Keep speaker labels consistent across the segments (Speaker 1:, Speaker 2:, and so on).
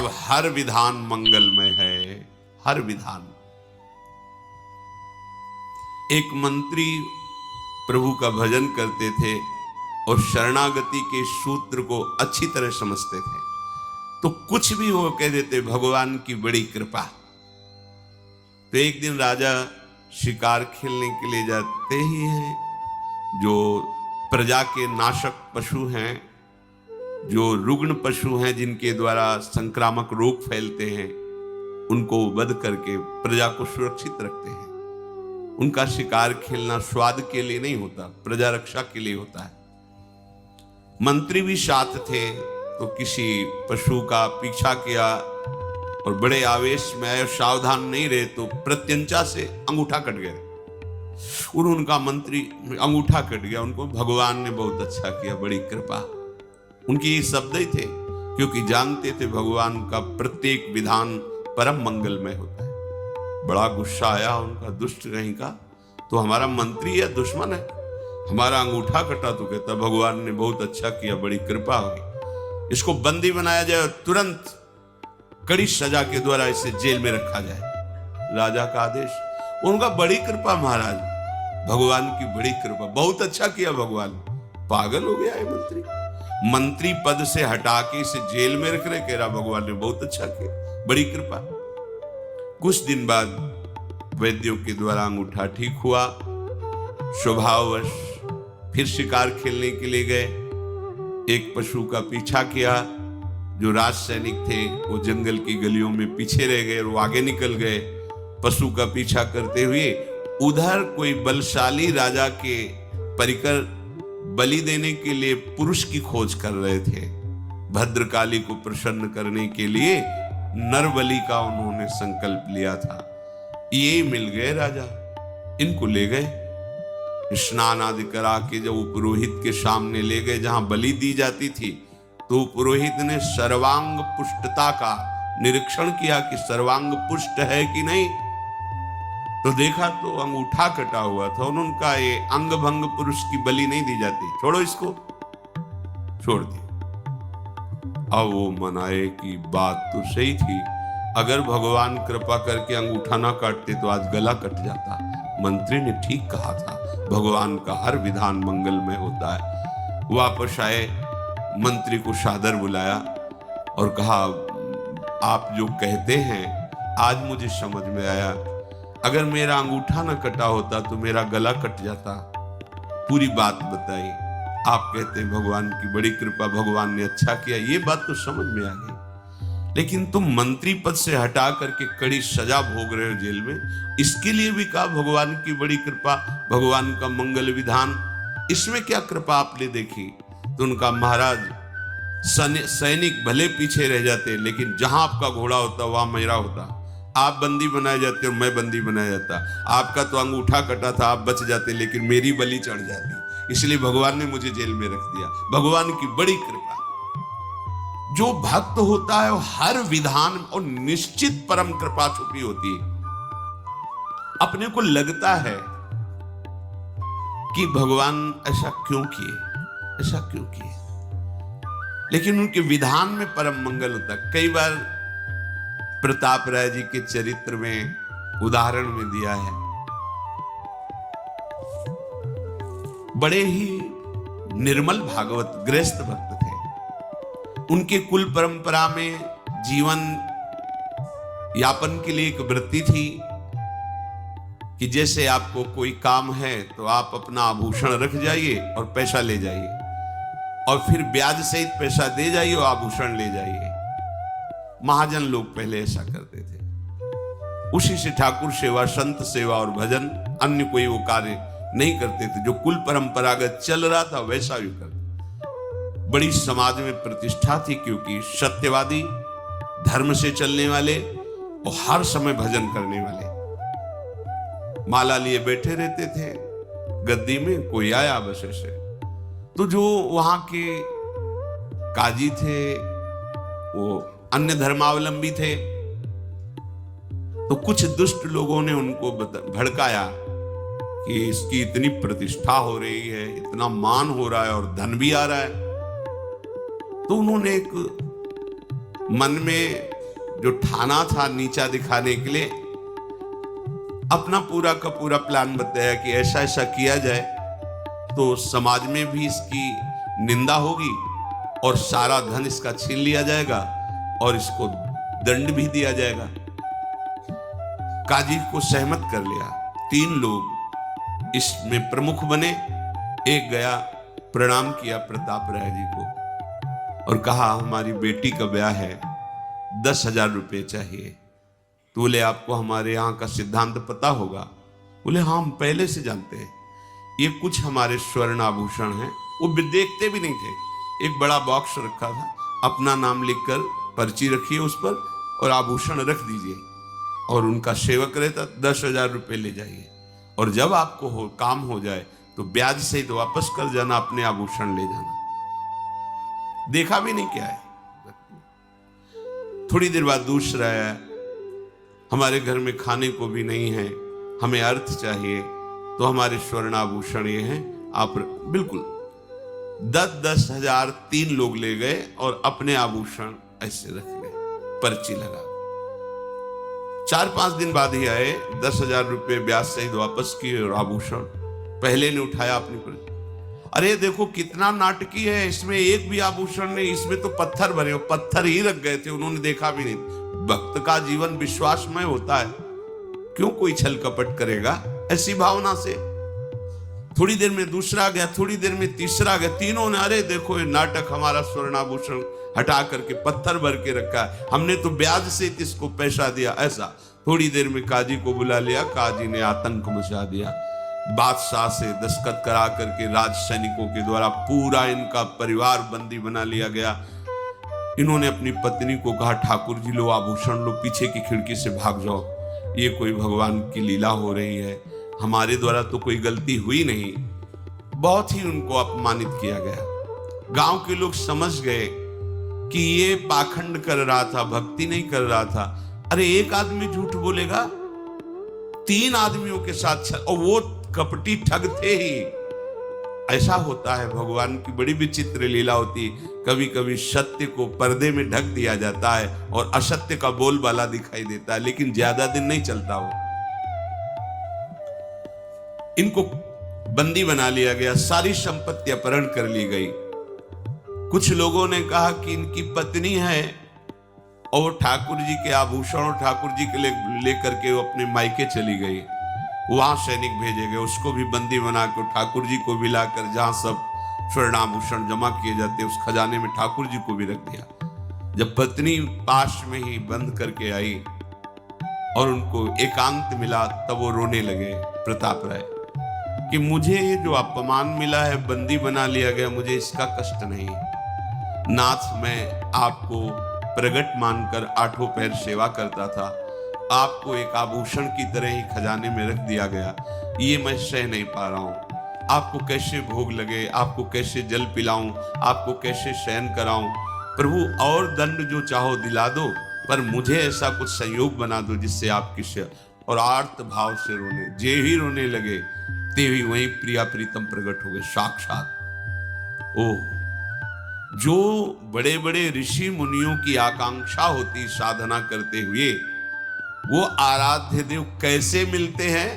Speaker 1: अब हर विधान मंगलमय है, हर विधान। एक मंत्री प्रभु का भजन करते थे और शरणागति के सूत्र को अच्छी तरह समझते थे, तो कुछ भी वो कह देते भगवान की बड़ी कृपा। तो एक दिन राजा शिकार खेलने के लिए जाते ही हैं, जो प्रजा के नाशक पशु हैं, जो रुग्ण पशु हैं, जिनके द्वारा संक्रामक रोग फैलते हैं, उनको वध करके प्रजा को सुरक्षित रखते हैं। उनका शिकार खेलना स्वाद के लिए नहीं होता, प्रजा रक्षा के लिए होता है। मंत्री भी साथ थे, तो किसी पशु का पीछा किया और बड़े आवेश में आए, सावधान नहीं रहे तो प्रत्यंचा से अंगूठा कट गया। उनका मंत्री अंगूठा कट गया, उनको भगवान ने बहुत अच्छा किया, बड़ी कृपा। उनके ये शब्द ही थे, क्योंकि जानते थे भगवान का प्रत्येक विधान परम मंगलमय होता है। बड़ा गुस्सा आया उनका, दुष्ट कहीं का, तो हमारा मंत्री है दुश्मन है, हमारा अंगूठा कटा। तो कहता भगवान ने बहुत अच्छा किया, बड़ी कृपा हुई, इसको बंदी बनाया जाए और तुरंत कड़ी सजा के द्वारा इसे जेल में रखा जाए। राजा का आदेश। उनका बड़ी कृपा महाराज, भगवान की बड़ी कृपा, बहुत अच्छा किया भगवान। पागल हो गया है मंत्री, मंत्री पद से हटा के इसे जेल में रख रहे, कह रहा भगवान ने बहुत अच्छा किया, बड़ी कृपा। कुछ दिन बाद वैद्यों के द्वारा अंगूठा ठीक हुआ। स्वभाववश फिर शिकार खेलने के लिए गए, एक पशु का पीछा किया। जो राज सैनिक थे वो जंगल की गलियों में पीछे रह गए और वो आगे निकल गए पशु का पीछा करते हुए। उधर कोई बलशाली राजा के परिकर बलि देने के लिए पुरुष की खोज कर रहे थे। भद्रकाली को प्रसन्न करने के लिए नर बलि का उन्होंने संकल्प लिया था। ये मिल गए राजा, इनको ले गए, स्नान आदि करा के जब पुरोहित के सामने ले गए जहां बलि दी जाती थी, तो पुरोहित ने सर्वांग पुष्टता का निरीक्षण किया कि सर्वांग पुष्ट है कि नहीं। तो देखा तो अंगूठा कटा हुआ था। उन्होंने कहा ये अंग भंग पुरुष की बलि नहीं दी जाती, छोड़ो इसको, छोड़ दी। अब वो मनाए कि बात तो सही थी, अगर भगवान कृपा करके अंगूठा ना काटते तो आज गला कट जाता। मंत्री ने ठीक कहा था, भगवान का हर विधान मंगलमय होता है। वापस आए, मंत्री को सादर बुलाया और कहा आप जो कहते हैं आज मुझे समझ में आया, अगर मेरा अंगूठा ना कटा होता तो मेरा गला कट जाता। पूरी बात बताई। आप कहते हैं भगवान की बड़ी कृपा, भगवान ने अच्छा किया, ये बात तो समझ में आ गई, लेकिन तुम मंत्री पद से हटा करके कड़ी सजा भोग रहे हो जेल में, इसके लिए भी कहा भगवान की बड़ी कृपा, भगवान का मंगल विधान, इसमें क्या कृपा आपने देखी? तो उनका महाराज सैनिक भले पीछे रह जाते, लेकिन जहां आपका घोड़ा होता वहां मेरा होता। आप बंदी बनाए जाते और मैं बंदी बनाया जाता। आपका तो अंगूठा कटा था, आप बच जाते, लेकिन मेरी बलि चढ़ जाती, इसलिए भगवान ने मुझे जेल में रख दिया। भगवान की बड़ी कृपा। जो भक्त होता है वो हर विधान और निश्चित परम कृपा छुपी होती है। अपने को लगता है कि भगवान ऐसा क्यों किए, ऐसा क्यों किए, लेकिन उनके विधान में परम मंगल होता है। कई बार प्रताप राय जी के चरित्र में उदाहरण में दिया है, बड़े ही निर्मल भागवत गृहस्थ भक्त थे। उनके कुल परंपरा में जीवन यापन के लिए एक वृत्ति थी कि जैसे आपको कोई काम है तो आप अपना आभूषण रख जाइए और पैसा ले जाइए, और फिर ब्याज सहित पैसा दे जाइए और आभूषण ले जाइए। महाजन लोग पहले ऐसा करते थे। उसी से ठाकुर सेवा, संत सेवा और भजन, अन्य कोई वो कार्य नहीं करते थे। जो कुल परंपरागत चल रहा था वैसा भी करते। बड़ी समाज में प्रतिष्ठा थी, क्योंकि सत्यवादी, धर्म से चलने वाले और हर समय भजन करने वाले माला लिए बैठे रहते थे गद्दी में। कोई आया बस ऐसे, तो जो वहां के काजी थे वो अन्य धर्मावलंबी थे, तो कुछ दुष्ट लोगों ने उनको भड़काया कि इसकी इतनी प्रतिष्ठा हो रही है, इतना मान हो रहा है और धन भी आ रहा है। तो उन्होंने एक मन में जो ठाना था नीचा दिखाने के लिए, अपना पूरा का पूरा प्लान बताया कि ऐसा ऐसा किया जाए तो समाज में भी इसकी निंदा होगी और सारा धन इसका छीन लिया जाएगा और इसको दंड भी दिया जाएगा। काजी को सहमत कर लिया। 3 लोग इसमें प्रमुख बने। एक गया, प्रणाम किया प्रताप राय जी को और कहा हमारी बेटी का ब्याह है, 10,000 रुपये चाहिए। तो बोले आपको हमारे यहाँ का सिद्धांत पता होगा? बोले हाँ, हम पहले से जानते हैं। ये कुछ हमारे स्वर्ण आभूषण हैं। वो देखते भी नहीं थे। एक बड़ा बॉक्स रखा था, अपना नाम लिखकर पर्ची रखिए उस पर और आभूषण रख दीजिए और उनका सेवक रहता, 10,000 रुपये ले जाइए और जब आपको काम हो जाए तो ब्याज सहित वापस कर जाना, अपने आभूषण ले जाना। देखा भी नहीं क्या है। थोड़ी देर बाद दूसरा आया, हमारे घर में खाने को भी नहीं है, हमें अर्थ चाहिए, तो हमारे स्वर्ण आभूषण ये हैं, आप बिल्कुल 10,000 3 लोग ले गए और अपने आभूषण ऐसे रख गए, पर्ची लगा। 4-5 दिन बाद ही आए, 10,000 रुपये ब्याज सहित वापस किए और आभूषण पहले ने उठाया अपनी पर्ची। अरे देखो कितना नाटकी है, इसमें एक भी आभूषण नहीं, इसमें तो पत्थर भरे हो, पत्थर ही रख गए थे, उन्होंने देखा भी नहीं। भक्त का जीवन विश्वासमय होता है, क्यों कोई छल कपट करेगा ऐसी भावना से। थोड़ी देर में दूसरा आ गया, थोड़ी देर में तीसरा आ गया, तीनों ने अरे देखो ये नाटक, हमारा स्वर्णाभूषण हटा करके पत्थर भर के रखा है, हमने तो ब्याज से इसको पैसा दिया। ऐसा थोड़ी देर में काजी को बुला लिया, काजी ने आतंक मचा दिया। बादशाह से दस्तखत करा करके राज सैनिकों के द्वारा पूरा इनका परिवार बंदी बना लिया गया। इन्होंने अपनी पत्नी को कहा ठाकुर जी लो आभूषण लो, पीछे की खिड़की से भाग जाओ, ये कोई भगवान की लीला हो रही है, हमारे द्वारा तो कोई गलती हुई नहीं। बहुत ही उनको अपमानित किया गया। गांव के लोग समझ गए कि ये पाखंड कर रहा था, भक्ति नहीं कर रहा था। अरे एक आदमी झूठ बोलेगा, 3 आदमियों के साथ, और वो कपटी ठग थे ही। ऐसा होता है, भगवान की बड़ी विचित्र लीला होती है। कभी कभी सत्य को पर्दे में ढक दिया जाता है और असत्य का बोलबाला दिखाई देता है, लेकिन ज्यादा दिन नहीं चलता वो। इनको बंदी बना लिया गया, सारी संपत्ति अपहरण कर ली गई। कुछ लोगों ने कहा कि इनकी पत्नी है और ठाकुर जी के आभूषण ठाकुर जी के लेकर के वो अपने मायके चली गई। वहां सैनिक भेजे गए, उसको भी बंदी बनाकर ठाकुर जी को भी लाकर जहां सब स्वर्णाभूषण जमा किए जाते उस खजाने में ठाकुर जी को भी रख दिया। जब पत्नी पास में ही बंद करके आई और उनको एकांत मिला, तब वो रोने लगे प्रताप राय कि मुझे जो अपमान मिला है, बंदी बना लिया गया, मुझे इसका कष्ट नहीं। नाथ, मैं आपको प्रगट मानकर 8 पैर सेवा करता था, आपको एक आभूषण की तरह ही खजाने में रख दिया गया, ये मैं सह नहीं पा रहा हूं। आपको कैसे भोग लगे, आपको कैसे जल पिलाऊं, आपको कैसे शयन कराऊं। प्रभु और दंड जो चाहो दिला दो, पर मुझे ऐसा कुछ संयोग बना दो जिससे आपकी सेवा। और आर्त भाव से रोने, जे ही रोने लगे ते ही वहीं प्रिया प्रीतम प्रकट हो गए साक्षात। ओह, जो बड़े बड़े ऋषि मुनियों की आकांक्षा होती साधना करते हुए, वो आराध्य देव कैसे मिलते हैं।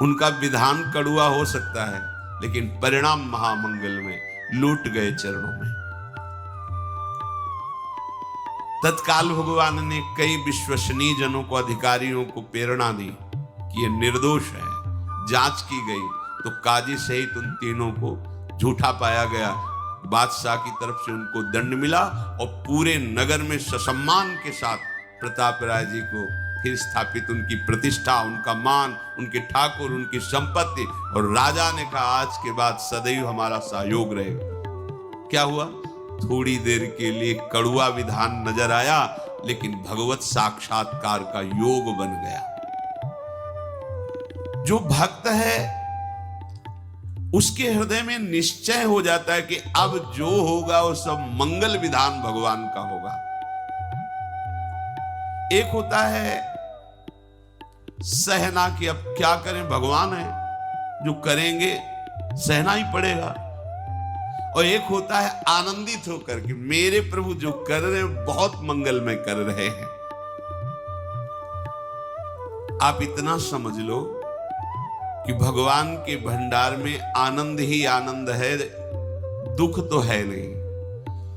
Speaker 1: उनका विधान कड़ुआ हो सकता है, लेकिन परिणाम महामंगल में, लूट गए चरणों में। तत्काल भगवान ने कई विश्वसनीय जनों को, अधिकारियों को प्रेरणा दी कि ये निर्दोष है। जांच की गई तो काजी सहित उन तीनों को झूठा पाया गया। बादशाह की तरफ से उनको दंड मिला और पूरे नगर में ससम्मान के साथ प्रताप राय जी को फिर स्थापित, उनकी प्रतिष्ठा, उनका मान, उनके ठाकुर, उनकी संपत्ति। और राजा ने कहा आज के बाद सदैव हमारा सहयोग रहेगा। क्या हुआ? थोड़ी देर के लिए कड़ुआ विधान नजर आया, लेकिन भगवत साक्षात्कार का योग बन गया। जो भक्त है उसके हृदय में निश्चय हो जाता है कि अब जो होगा वो सब मंगल विधान भगवान का होगा। एक होता है सहना कि अब क्या करें, भगवान है, जो करेंगे सहना ही पड़ेगा। और एक होता है आनंदित होकर कि मेरे प्रभु जो कर रहे हैं बहुत मंगलमय कर रहे हैं, आप इतना समझ लो कि भगवान के भंडार में आनंद ही आनंद है, दुख तो है नहीं।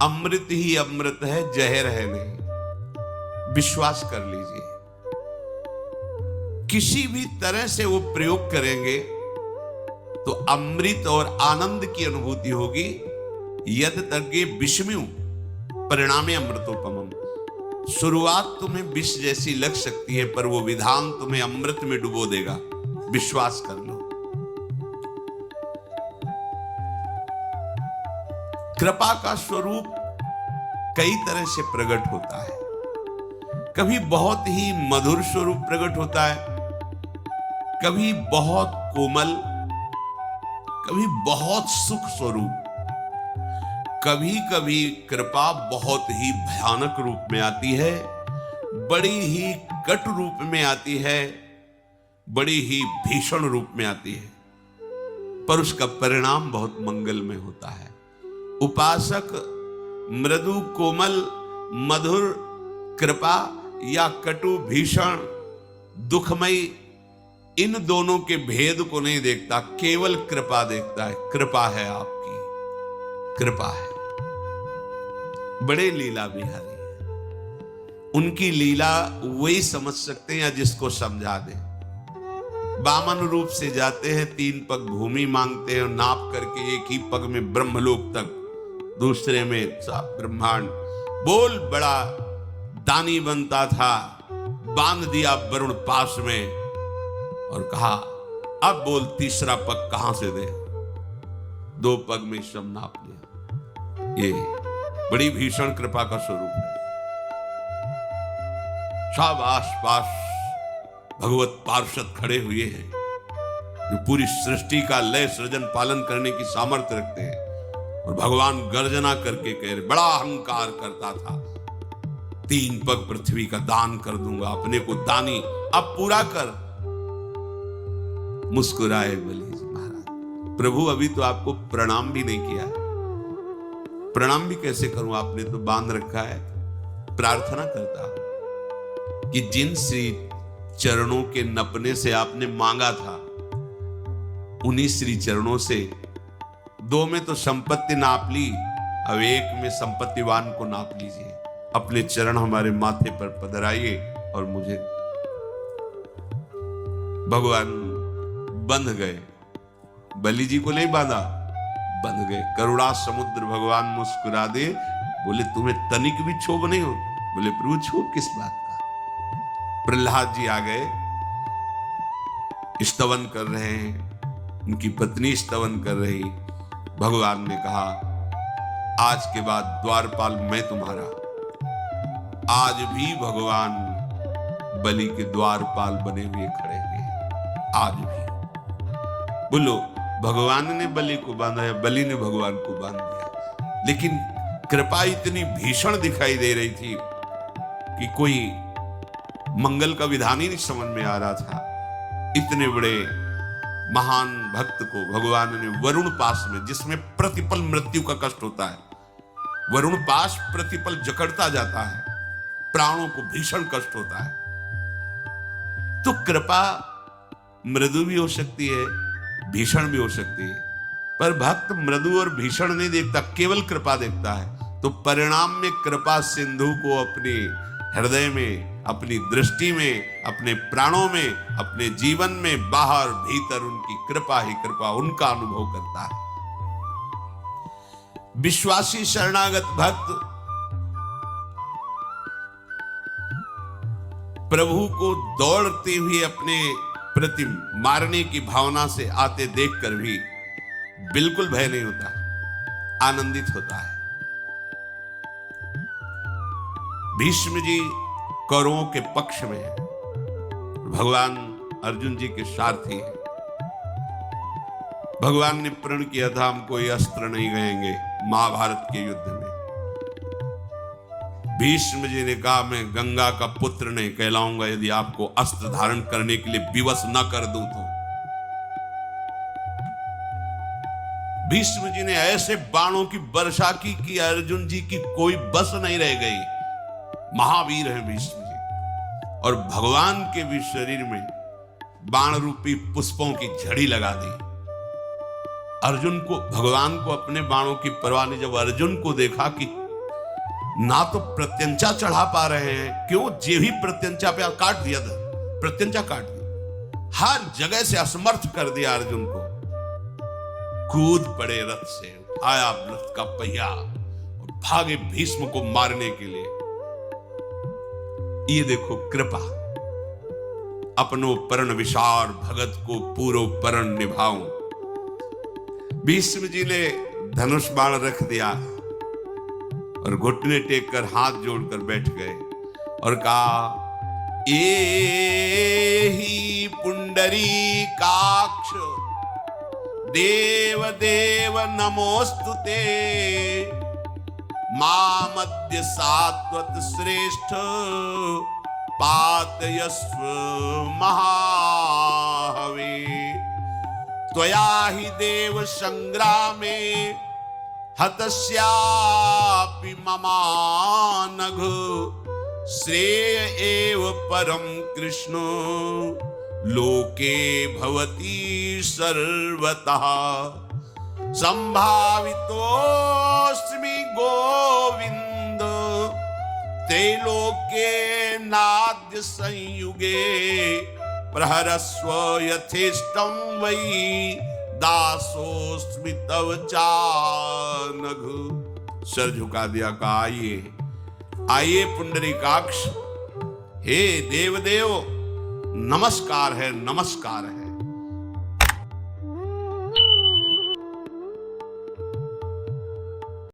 Speaker 1: अमृत ही अमृत है, जहर है नहीं। विश्वास कर लीजिए, किसी भी तरह से वो प्रयोग करेंगे तो अमृत और आनंद की अनुभूति होगी। यद तर्गे विषम्यु परिणामे अमृतोपमम। शुरुआत तुम्हें विष जैसी लग सकती है, पर वो विधान तुम्हें अमृत में डुबो देगा। विश्वास कर लो। कृपा का स्वरूप कई तरह से प्रकट होता है। कभी बहुत ही मधुर स्वरूप प्रकट होता है, कभी बहुत कोमल, कभी बहुत सुख स्वरूप, कभी कभी कृपा बहुत ही भयानक रूप में आती है, बड़ी ही कट रूप में आती है, बड़ी ही भीषण रूप में आती है, पर उसका परिणाम बहुत मंगलमय होता है। उपासक मृदु कोमल मधुर कृपा या कटु भीषण दुखमयी, इन दोनों के भेद को नहीं देखता, केवल कृपा देखता है। कृपा है आपकी, कृपा है। बड़े लीला बिहारी है, उनकी लीला वही समझ सकते हैं या जिसको समझा दे। वामन रूप से जाते हैं, 3 पग भूमि मांगते हैं और नाप करके एक ही पग में ब्रह्मलोक तक, दूसरे में सब ब्रह्मांड। बोल बड़ा दानी बनता था, बांध दिया वरुण पास में और कहा अब बोल तीसरा पग कहां से दे। 2 पग में सब नाप लिया। ये बड़ी भीषण कृपा का स्वरूप है। सब आसपास भगवत पार्षद खड़े हुए हैं जो पूरी सृष्टि का लय सृजन पालन करने की सामर्थ्य रखते हैं, और भगवान गर्जना करके कह रहे, बड़ा अहंकार करता था, 3 पग पृथ्वी का दान कर दूंगा, अपने को दानी अब पूरा कर। मुस्कुराए बलि जी महाराज, प्रभु अभी तो आपको प्रणाम भी नहीं किया। प्रणाम भी कैसे करूं, आपने तो बांध रखा है। प्रार्थना करता हूं कि जिन श्री चरणों के नपने से आपने मांगा था, उन्हीं श्री चरणों से 2 में तो संपत्ति नाप ली, अब 1 में संपत्तिवान को नाप लीजिए। अपने चरण हमारे माथे पर पधराइए और मुझे। भगवान बंध गए, बलि जी को नहीं बांधा, बंध गए। करुणा समुद्र भगवान मुस्कुरा दे, बोले तुम्हें तनिक भी क्षोभ नहीं हो। बोले प्रभु क्षोभ किस बात का। प्रहलाद जी आ गए, स्तवन कर रहे हैं, उनकी पत्नी स्तवन कर रही। भगवान ने कहा आज के बाद द्वारपाल मैं तुम्हारा। आज भी भगवान बलि के द्वारपाल बने हुए खड़े हैं, आज भी। बोलो, भगवान ने बलि को बांधा या बलि ने भगवान को बांध दिया? लेकिन कृपा इतनी भीषण दिखाई दे रही थी कि कोई मंगल का विधान ही नहीं समझ में आ रहा था। इतने बड़े महान भक्त को भगवान ने वरुण पास में, जिसमें प्रतिपल मृत्यु का कष्ट होता है, वरुण पास प्रतिपल जकड़ता जाता है, प्राणों को भीषण कष्ट होता है। तो कृपा मृदु भी हो सकती है, भीषण भी हो सकती है, पर भक्त मृदु और भीषण नहीं देखता, केवल कृपा देखता है। तो परिणाम में कृपा सिंधु को अपने हृदय में, अपनी दृष्टि में, अपने प्राणों में, अपने जीवन में, बाहर भीतर उनकी कृपा ही कृपा, उनका अनुभव करता है। विश्वासी शरणागत भक्त प्रभु को दौड़ते हुए अपने प्रति मारने की भावना से आते देखकर भी बिल्कुल भय नहीं होता, आनंदित होता है। भीष्म जी कौरवों के पक्ष में है, भगवान अर्जुन जी के सारथी हैं। भगवान ने प्रण किया था हम कोई अस्त्र नहीं गएंगे महाभारत के युद्ध में। भीष्म जी ने कहा मैं गंगा का पुत्र नहीं कहलाऊंगा यदि आपको अस्त्र धारण करने के लिए विवश न कर दूं तो। भीष्म जी ने ऐसे बाणों की वर्षा की कि अर्जुन जी की कोई बस नहीं रह गई। महावीर है भीष्म जी। और भगवान के भी शरीर में बाण रूपी पुष्पों की झड़ी लगा दी। अर्जुन को, भगवान को अपने बाणों की परवाह नहीं। जब अर्जुन को देखा कि ना तो प्रत्यंचा चढ़ा पा रहे हैं, क्यों जे ही प्रत्यंचा पे काट दिया था, प्रत्यंचा काट दी, हर जगह से असमर्थ कर दिया अर्जुन को। कूद पड़े रथ से, उठाया रथ का पहिया और भागे भीष्म को मारने के लिए। ये देखो कृपा, अपनो परण विशार भगत को पूरो परण निभाऊं। भीष्म जी ने धनुष बाण रख दिया और घुटने टेक कर हाथ जोड़कर बैठ गए और कहा, एहि पुंडरी काक्ष देव देव नमोस्तुते, मामद्य सात्वत श्रेष्ठ पातयस्व महाहवे, त्वया हि देव संग्रामे हतस्यापि ममानघ, श्रेय एव परम कृष्ण लोके भवति सर्वतः, संभावितोऽस्मि गोविंद त्रैलोक्ये नाद्य संयुगे, प्रहरस्व यथेष्टं वै दासोस्मि तव चानघ। सर झुका दिया, कहा आइए आइए पुंडरीकाक्ष, हे देवदेव नमस्कार है, नमस्कार है।